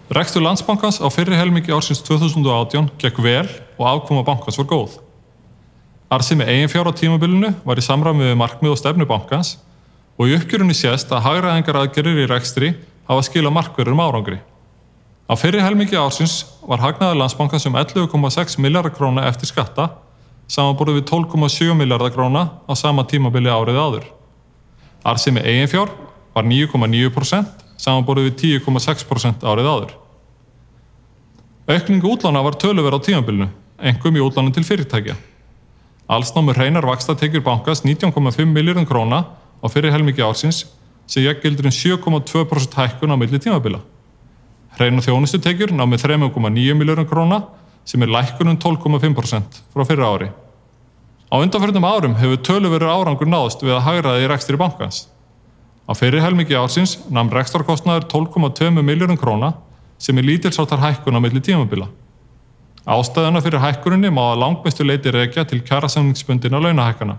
Rekstur Landsbankans á fyrri helmingi ársins 2018 gekk vel og afkoma bankans var góð. Arðsemi eiginfjár á tímabilinu var í samræmi við markmið og stefnu bankans og í uppgjörunni sést að hagræðingaraðgerðir í rekstri hafa skilað markverðum árangri. Á fyrri helmingi ársins var hagnaður Landsbankans 11,6 milljarðar króna eftir skatta, samanborið við 12,7 milljarðar króna á sama tímabili árið áður. Arðsemi eiginfjár var 9,9%, samanborið við 10,6% árið áður. Aukning útlána var töluverð á tímabilinu, einkum í útlánum til fyrirtækja. Alls námu hreinar vaxtatekjur bankans 19,5 milljörðum króna á fyrri helmingi ársins sem jafngildir 7,2% hækkun á milli tímabila. Hreinar þjónustutekjur námu 3,9 milljörðum króna sem lækkun 12,5% frá fyrra ári. Á undanförnum árum hefur töluverður árangur náðst við að hagræða í rekstri bankans. Á fyrri helmingi ársins nam rekstrarkostnaður 12,2 milljörðum króna sem lítilsháttar hækkun á milli tímabila. Ástæðuna fyrir hækkuninni má að langmestu leyti rekja til kjarasamningsbundinna launahækkana.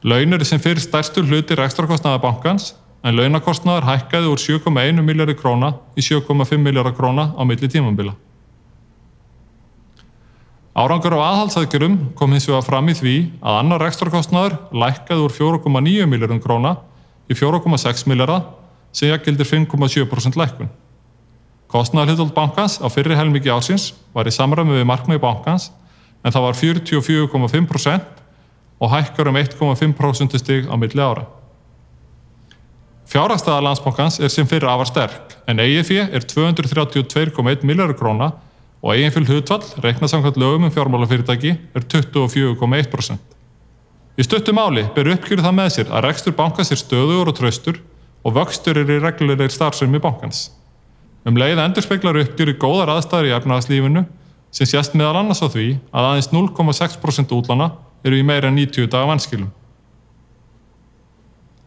Laun eru sem fyrir stærstur hluti rekstrarkostnaðar bankans en launakostnaður hækkaði úr 7,1 milljarði króna í 7,5 milljarða króna á milli tímabila. Árangur á aðhaldsaðgerðum kom hins vegar fram í því að annar rekstrarkostnaður lækkaði úr 4,9 milljörðum króna í 4,6 milljarða sem jafngildir 5,7% lækkun. Kostnaðarhlutfall bankans á fyrri helmingi ársins var í samræmi við markmið bankans en það var 44,5% og hækkar 1,5% stig á milli ára. Fjárhagsstaða Landsbankans sem fyrr afar sterk en eigið fé 232,1 milljarður króna og eiginfjárhlutfall reiknað samkvæmt lögum fjármálafyrirtæki 24,1%. Í stuttu máli ber uppgjörið það með sér að rekstur bankans stöðugur og traustur og vöxtur í reglulegri starfsemi bankans. Leið endurspeglar uppgjörið góðar aðstæður í efnahagslífinu sem sést meðal annars á því að aðeins 0,6% útlána eru í meira en 90 daga vanskilum.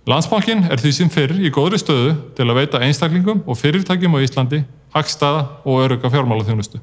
Landsbankinn því sem fyrr í góðri stöðu til að veita einstaklingum og fyrirtækjum á Íslandi hagstæða og örugga fjármálaþjónustu.